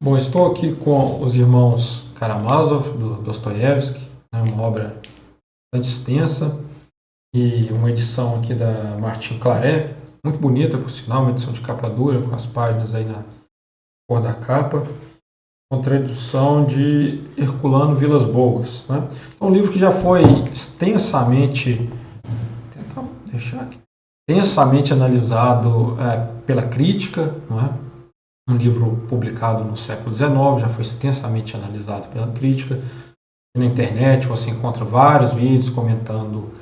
Bom, estou aqui com os irmãos Karamazov, do Dostoiévski, uma obra bastante extensa e uma edição aqui da Martin Claret, muito bonita, por sinal, uma edição de capa dura, com as páginas aí na cor da capa, com tradução de Herculano Vilas Boas. É um livro que já foi extensamente, extensamente analisado pela crítica, não é? Um livro publicado no século XIX, já foi extensamente analisado pela crítica. Na internet você encontra vários vídeos comentando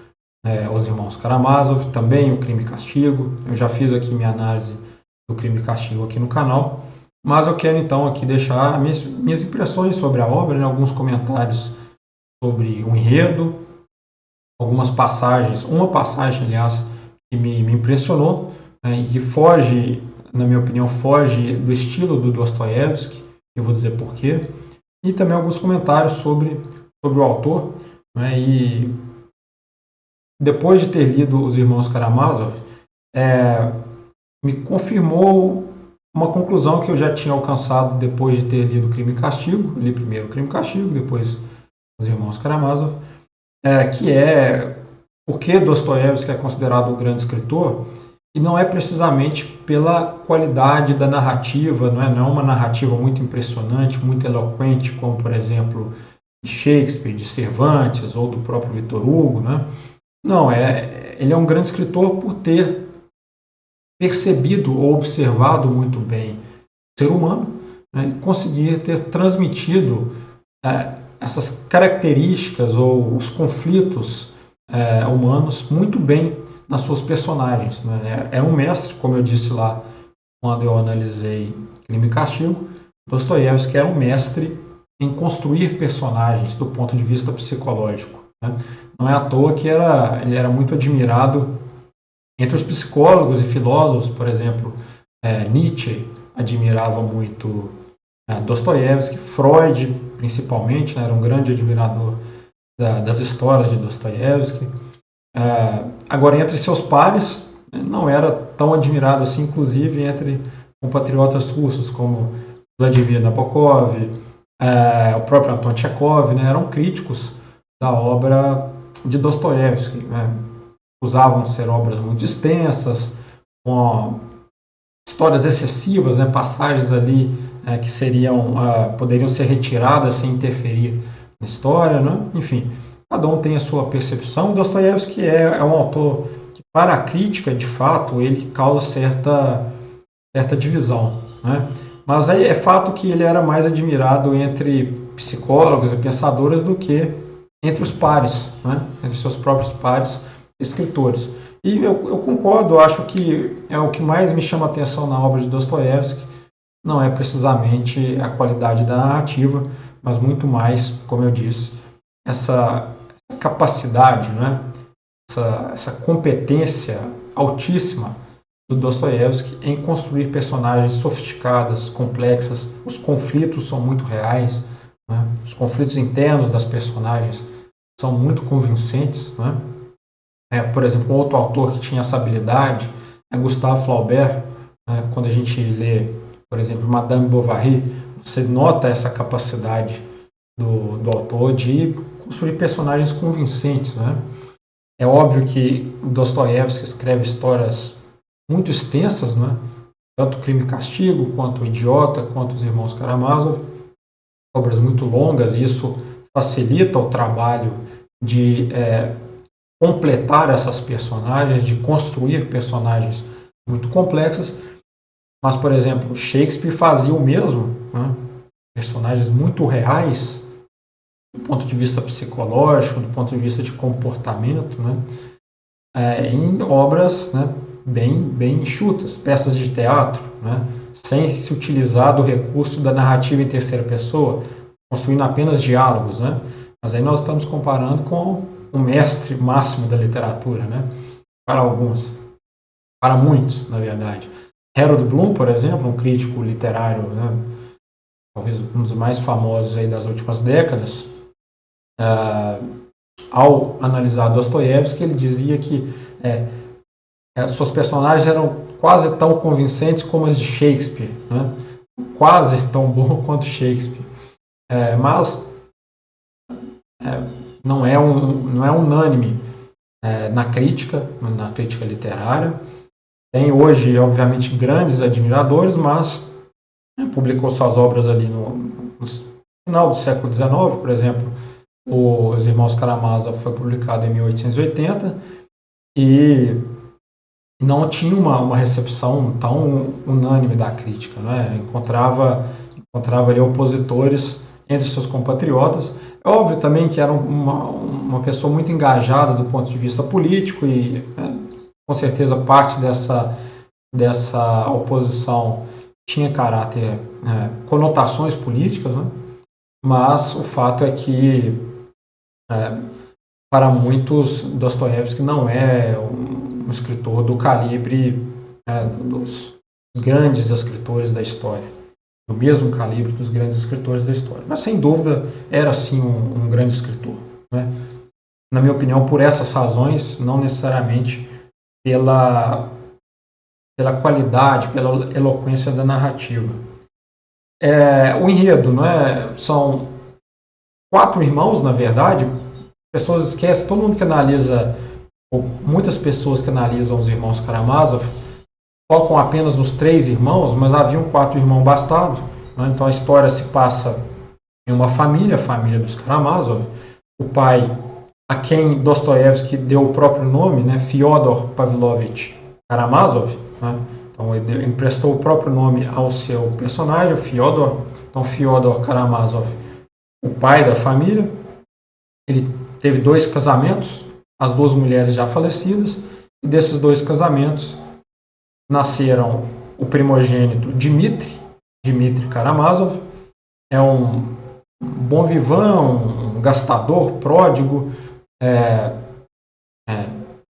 os irmãos Karamazov, também o Crime e Castigo. Eu já fiz aqui minha análise do Crime e Castigo aqui no canal, mas eu quero então aqui deixar minhas impressões sobre a obra, alguns comentários sobre o enredo, algumas passagens, uma passagem, aliás, que me impressionou e que foge, na minha opinião, foge do estilo do Dostoiévski, eu vou dizer porquê, e também alguns comentários sobre o autor. E depois de ter lido Os Irmãos Karamazov, me confirmou uma conclusão que eu já tinha alcançado depois de ter lido Crime e Castigo. Li primeiro Crime e Castigo, depois Os Irmãos Karamazov, que é por que Dostoiévski é considerado um grande escritor. E não é precisamente pela qualidade da narrativa, não é uma narrativa muito impressionante, muito eloquente, como, por exemplo, de Shakespeare, de Cervantes ou do próprio Victor Hugo. Não, ele é um grande escritor por ter percebido ou observado muito bem o ser humano, e conseguir ter transmitido essas características ou os conflitos humanos muito bem nas suas personagens. É um mestre, como eu disse lá quando eu analisei Crime e Castigo. Dostoiévski era um mestre em construir personagens do ponto de vista psicológico. Não é à toa que ele era muito admirado entre os psicólogos e filósofos. Por exemplo, Nietzsche admirava muito Dostoiévski, Freud principalmente, era um grande admirador das histórias de Dostoiévski. Agora, entre seus pares, não era tão admirado assim, inclusive entre compatriotas russos como Vladimir Nabokov, o próprio Anton Chekhov, eram críticos da obra de Dostoiévski. Usavam ser obras muito extensas, com histórias excessivas, passagens ali que poderiam ser retiradas sem interferir na história, enfim. Cada um tem a sua percepção. Dostoiévski é um autor que, para a crítica, de fato, ele causa certa divisão. Mas é fato que ele era mais admirado entre psicólogos e pensadores do que entre os pares, entre seus próprios pares escritores. E eu concordo, acho que o que mais me chama a atenção na obra de Dostoiévski não é precisamente a qualidade da narrativa, mas muito mais, como eu disse, essa capacidade, essa competência altíssima do Dostoiévski em construir personagens sofisticadas, complexas. Os conflitos são muito reais, os conflitos internos das personagens são muito convincentes. Por exemplo, um outro autor que tinha essa habilidade é Gustave Flaubert. Quando a gente lê, por exemplo, Madame Bovary, você nota essa capacidade do autor de construir personagens convincentes. É óbvio que Dostoiévski escreve histórias muito extensas, tanto Crime e Castigo, quanto O Idiota, quanto Os Irmãos Karamazov, obras muito longas, e isso facilita o trabalho de completar essas personagens, de construir personagens muito complexas. Mas, por exemplo, Shakespeare fazia o mesmo, personagens muito reais, do ponto de vista psicológico, do ponto de vista de comportamento, em obras bem enxutas, peças de teatro, sem se utilizar do recurso da narrativa em terceira pessoa, construindo apenas diálogos. Mas aí nós estamos comparando com o mestre máximo da literatura, para alguns, para muitos, na verdade. Harold Bloom, por exemplo, um crítico literário, talvez um dos mais famosos aí das últimas décadas, ao analisar Dostoiévski, ele dizia que suas personagens eram quase tão convincentes como as de Shakespeare. quase tão bom quanto Shakespeare. Mas não é unânime na crítica literária. Tem hoje, obviamente, grandes admiradores, mas publicou suas obras ali no final do século XIX, por exemplo, Os Irmãos Karamazov foi publicado em 1880 e não tinha uma recepção tão unânime da crítica, né? Encontrava ali opositores entre seus compatriotas. É óbvio também que era uma pessoa muito engajada do ponto de vista político e, com certeza, parte dessa oposição tinha caráter, conotações políticas, né? Mas o fato é que, para muitos, Dostoiévski não é um escritor do calibre dos grandes escritores da história, do mesmo calibre dos grandes escritores da história. Mas, sem dúvida, era sim um grande escritor, né? Na minha opinião, por essas razões, não necessariamente pela qualidade, pela eloquência da narrativa. O enredo, né? São 4 irmãos, na verdade. Pessoas esquecem, todo mundo que analisa, ou muitas pessoas que analisam os irmãos Karamazov, focam apenas nos 3 irmãos, mas haviam 4 irmãos bastardos, né? Então a história se passa em uma família, a família dos Karamazov. O pai, a quem Dostoiévski deu o próprio nome, né? Fyodor Pavlovich Karamazov, né? Então ele emprestou o próprio nome ao seu personagem, Fyodor. Então Fyodor Karamazov, o pai da família. Ele teve 2 casamentos, as 2 mulheres já falecidas, e desses 2 casamentos nasceram o primogênito Dmitri Karamazov. É um bom vivão, um gastador, pródigo,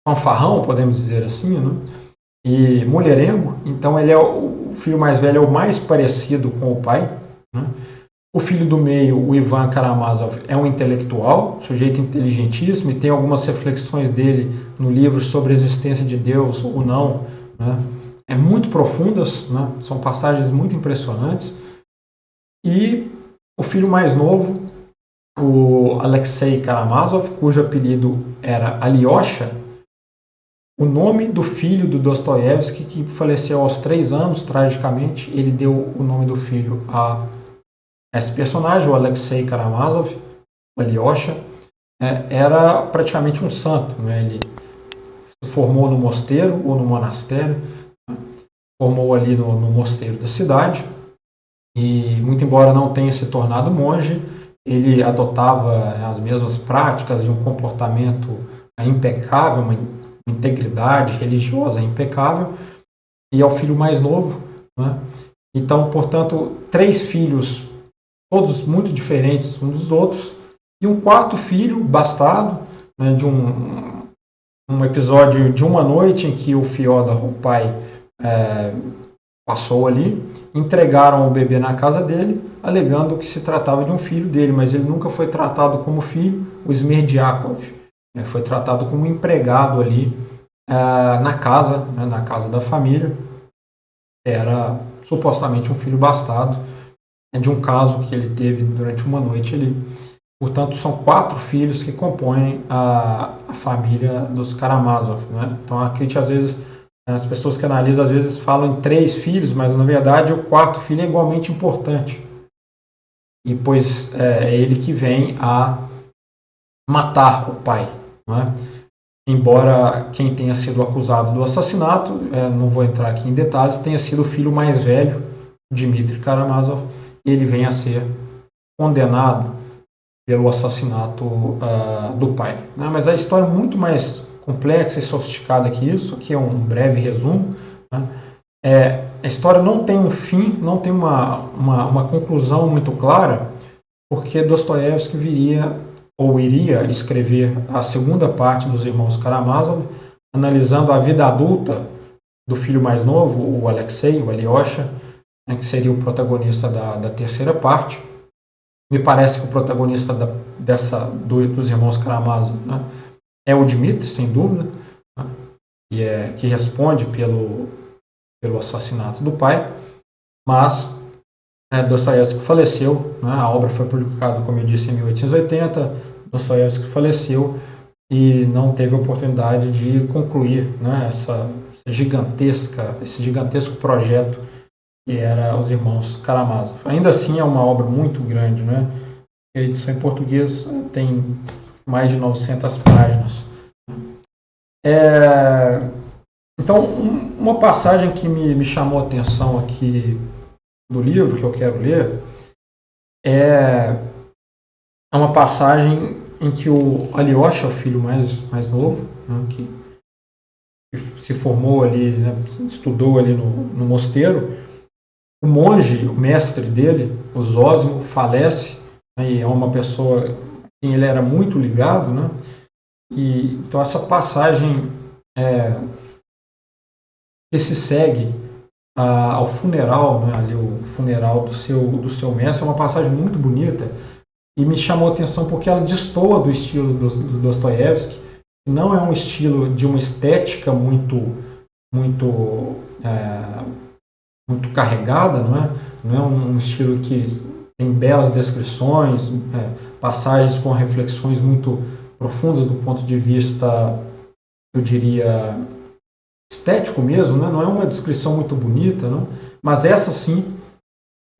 fanfarrão, podemos dizer assim, né? E mulherengo. Então ele é o filho mais velho, é o mais parecido com o pai, né? O filho do meio, o Ivan Karamazov, é um intelectual, sujeito inteligentíssimo, e tem algumas reflexões dele no livro sobre a existência de Deus ou não, né? Muito profundas, né? São passagens muito impressionantes. E o filho mais novo, o Alexei Karamazov, cujo apelido era Alyosha, o nome do filho do Dostoiévski, que faleceu aos 3 anos, tragicamente. Ele deu o nome do filho a esse personagem, o Alexei Karamazov, o Alyosha. Era praticamente um santo, né? Ele se formou no mosteiro ou no monastério, né? Formou ali no mosteiro da cidade, e muito embora não tenha se tornado monge, ele adotava as mesmas práticas e um comportamento impecável, uma integridade religiosa impecável, e é o filho mais novo, né? Então, portanto, 3 filhos, todos muito diferentes uns dos outros, e um 4º filho, bastardo, né, de um episódio de uma noite em que o Fyodor, o pai, passou ali. Entregaram o bebê na casa dele, alegando que se tratava de um filho dele, mas ele nunca foi tratado como filho. O Smerdyakov foi tratado como empregado ali na casa, né, na casa da família. Era supostamente um filho bastardo, de um caso que ele teve durante uma noite ali. Portanto, são 4 filhos que compõem a família dos Karamazov, né? Então a crítica, às vezes, as pessoas que analisam, às vezes falam em 3 filhos, mas na verdade o 4º filho é igualmente importante. E pois é ele que vem a matar o pai, né? Embora quem tenha sido acusado do assassinato, não vou entrar aqui em detalhes, tenha sido o filho mais velho, Dmitri Karamazov, e ele vem a ser condenado pelo assassinato do pai, né? Mas a história é muito mais complexa e sofisticada que isso. Aqui é um breve resumo, né? A história não tem um fim, não tem uma conclusão muito clara, porque Dostoiévski iria escrever a segunda parte dos Irmãos Karamazov, analisando a vida adulta do filho mais novo, o Alexei, o Alyosha, né, que seria o protagonista da terceira parte. Me parece que o protagonista dos Irmãos Karamazov, né, é o Dmitri, sem dúvida, né, que responde pelo assassinato do pai, mas Dostoiévski faleceu, né? A obra foi publicada, como eu disse, em 1880. Dostoiévski faleceu e não teve a oportunidade de concluir, né, esse gigantesco projeto que era Os Irmãos Karamazov. Ainda assim é uma obra muito grande, né? A edição em português tem mais de 900 páginas. Então, uma passagem que me chamou a atenção aqui do livro, que eu quero ler, é uma passagem em que o Alyosha, o filho mais novo, né, que se formou ali, né, estudou ali no mosteiro, o monge, o mestre dele, o Zósimo, falece, né, e é uma pessoa a quem ele era muito ligado, né? E então essa passagem que se segue ao funeral, né, ali o funeral do seu mestre, é uma passagem muito bonita e me chamou a atenção porque ela destoa do estilo do Dostoiévski, que não é um estilo de uma estética muito carregada, não é um estilo que tem belas descrições, passagens com reflexões muito profundas do ponto de vista, eu diria, estético mesmo, né? Não é uma descrição muito bonita, não? Mas essa sim,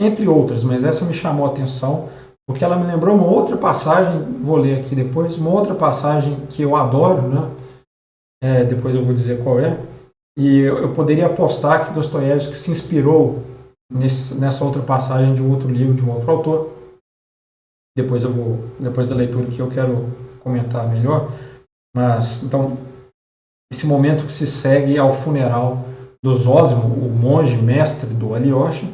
entre outras, mas essa me chamou a atenção, porque ela me lembrou uma outra passagem, vou ler aqui depois, uma outra passagem que eu adoro, né? Depois eu vou dizer qual é, e eu poderia apostar que Dostoiévski se inspirou nessa outra passagem de um outro livro, de um outro autor. Depois da leitura que eu quero comentar melhor, mas então esse momento que se segue ao funeral do Zósimo, o monge mestre do Alyosha,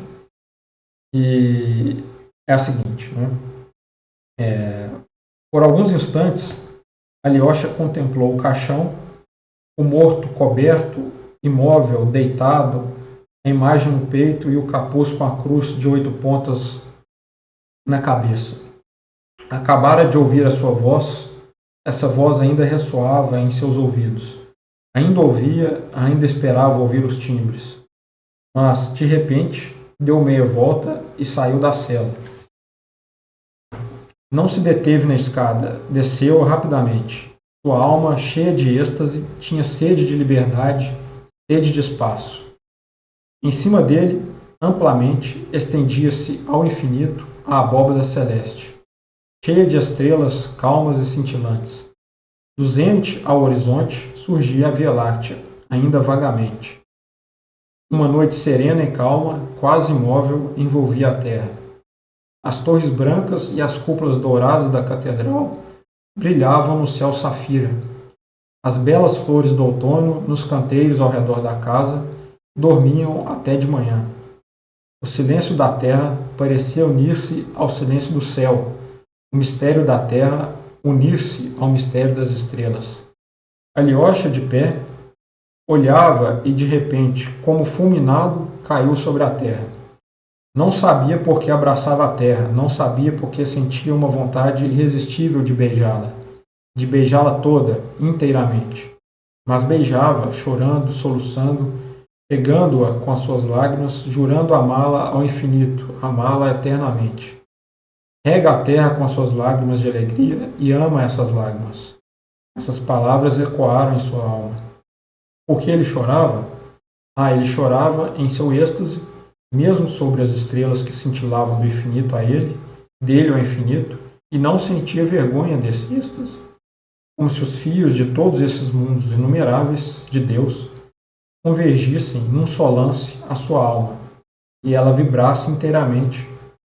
e é a seguinte, né? Por alguns instantes, Alyosha contemplou o caixão, o morto coberto, imóvel, deitado, a imagem no peito e o capuz com a cruz de 8 pontas na cabeça. Acabara de ouvir a sua voz, essa voz ainda ressoava em seus ouvidos. Ainda ouvia, ainda esperava ouvir os timbres. Mas, de repente, deu meia volta e saiu da cela. Não se deteve na escada, desceu rapidamente. Sua alma, cheia de êxtase, tinha sede de liberdade, sede de espaço. Em cima dele, amplamente, estendia-se ao infinito a abóbada celeste, cheia de estrelas calmas e cintilantes. Do zênite ao horizonte surgia a Via Láctea, ainda vagamente. Uma noite serena e calma, quase imóvel, envolvia a terra. As torres brancas e as cúpulas douradas da catedral brilhavam no céu safira. As belas flores do outono, nos canteiros ao redor da casa, dormiam até de manhã. O silêncio da terra parecia unir-se ao silêncio do céu, o mistério da terra unir-se ao mistério das estrelas. Alyosha, de pé, olhava e, de repente, como fulminado, caiu sobre a terra. Não sabia por que abraçava a terra, não sabia por que sentia uma vontade irresistível de beijá-la toda, inteiramente. Mas beijava, chorando, soluçando, pegando-a com as suas lágrimas, jurando amá-la ao infinito, amá-la eternamente. Rega a terra com as suas lágrimas de alegria e ama essas lágrimas. Essas palavras ecoaram em sua alma. Por que ele chorava? Ele chorava em seu êxtase, mesmo sobre as estrelas que cintilavam do infinito a ele, dele ao infinito, e não sentia vergonha desse êxtase. Como se os fios de todos esses mundos inumeráveis de Deus convergissem num só lance à sua alma, e ela vibrasse inteiramente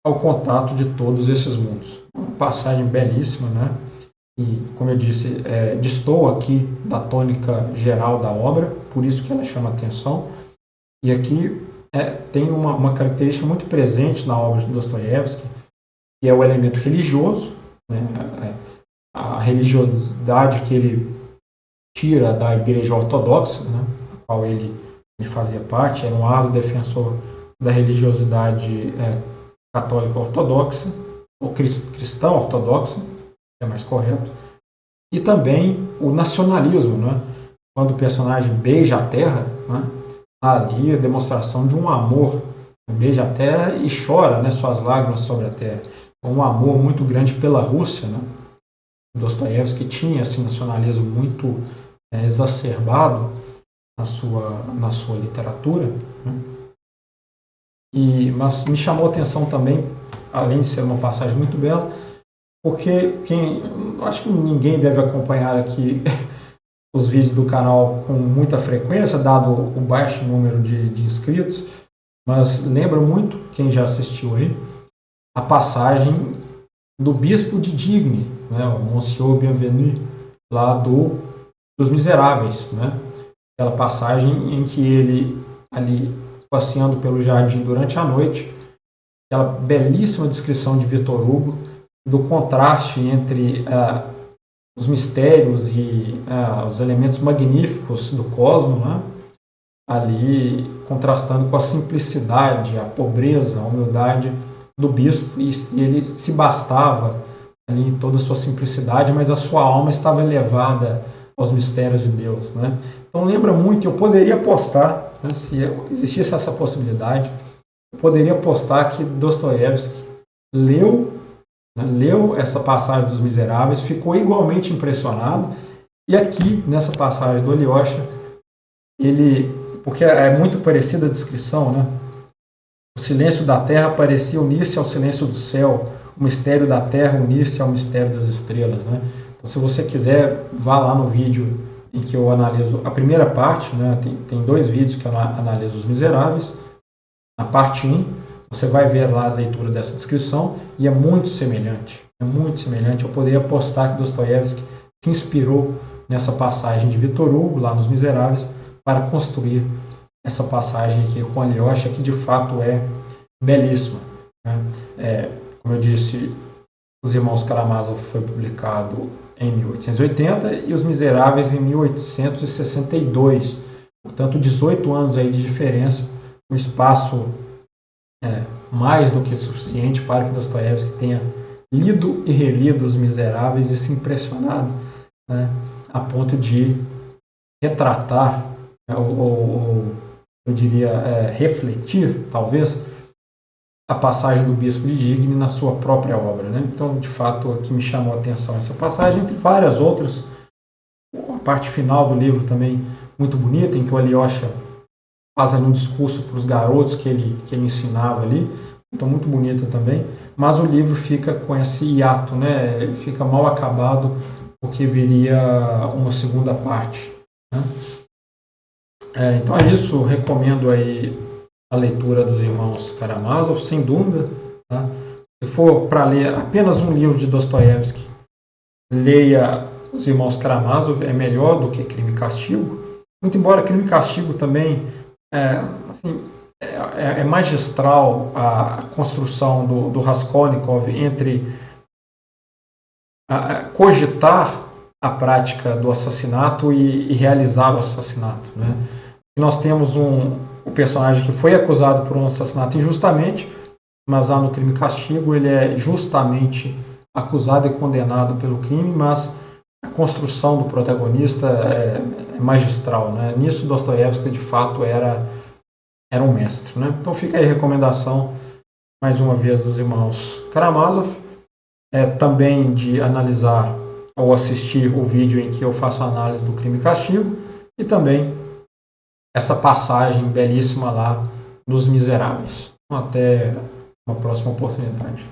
ao contato de todos esses mundos. Uma passagem belíssima, né? E, como eu disse, destoa aqui da tônica geral da obra, por isso que ela chama atenção. E aqui tem uma característica muito presente na obra de Dostoiévski, que é o elemento religioso, né? A religiosidade que ele tira da Igreja Ortodoxa, né? A qual ele fazia parte, era um árduo defensor da religiosidade católica ortodoxa, ou cristã ortodoxa, é mais correto, e também o nacionalismo, né? Quando o personagem beija a terra, né? Ali a demonstração de um amor beija a terra e chora, né, suas lágrimas sobre a terra. Um amor muito grande pela Rússia, né? Dostoiévski tinha esse nacionalismo muito exacerbado na sua literatura, né? Mas me chamou a atenção também, além de ser uma passagem muito bela, porque acho que ninguém deve acompanhar aqui os vídeos do canal com muita frequência, dado o baixo número de inscritos, mas lembra muito, quem já assistiu aí, a passagem do bispo de Digne, né, o Monsieur Bienvenu, lá dos Miseráveis, né? Aquela passagem em que ele, ali passeando pelo jardim durante a noite, aquela belíssima descrição de Victor Hugo, do contraste entre os mistérios e os elementos magníficos do cosmos, né? Ali contrastando com a simplicidade, a pobreza, a humildade do bispo, e ele se bastava ali em toda a sua simplicidade, mas a sua alma estava elevada aos mistérios de Deus, né? Então lembra muito, eu poderia postar, né, se existisse essa possibilidade, eu poderia postar que Dostoiévski leu essa passagem dos Miseráveis, ficou igualmente impressionado, e aqui, nessa passagem do Alyosha, porque é muito parecida a descrição, né? O silêncio da terra parecia unir-se ao silêncio do céu, o mistério da terra unir-se ao mistério das estrelas, né? Então, se você quiser, vá lá no vídeo em que eu analiso a primeira parte, né? Tem 2 vídeos que eu analiso os Miseráveis. Na parte 1, você vai ver lá a leitura dessa descrição, e é muito semelhante. É muito semelhante. Eu poderia apostar que Dostoiévski se inspirou nessa passagem de Victor Hugo, lá nos Miseráveis, para construir essa passagem aqui com Alyosha, que de fato é belíssima, né? Como eu disse, Os Irmãos Karamazov foi publicado em 1880 e Os Miseráveis em 1862. Portanto, 18 anos aí de diferença, um espaço mais do que suficiente para que Dostoiévski tenha lido e relido Os Miseráveis e se impressionado, né, a ponto de retratar, ou eu diria refletir, talvez, a passagem do Bispo de Digne na sua própria obra, né? Então, de fato, aqui me chamou a atenção essa passagem, entre várias outras. A parte final do livro também muito bonita, em que o Alyosha faz ali um discurso para os garotos que ele ensinava ali, então muito bonita também, mas o livro fica com esse hiato, né? Ele fica mal acabado porque viria uma segunda parte, né? Então é isso, recomendo aí a leitura dos Irmãos Karamazov, sem dúvida, tá? Se for para ler apenas um livro de Dostoiévski, leia Os Irmãos Karamazov, é melhor do que Crime e Castigo, muito embora Crime e Castigo também é magistral a construção do Raskolnikov entre cogitar a prática do assassinato e realizar o assassinato, né? Nós temos o personagem que foi acusado por um assassinato injustamente, mas lá no Crime e Castigo ele é justamente acusado e condenado pelo crime, mas a construção do protagonista é magistral, né? Nisso Dostoiévski de fato era um mestre, né? Então fica aí a recomendação, mais uma vez, dos Irmãos Karamazov, também de analisar ou assistir o vídeo em que eu faço a análise do Crime e Castigo, e também essa passagem belíssima lá dos Miseráveis. Até uma próxima oportunidade.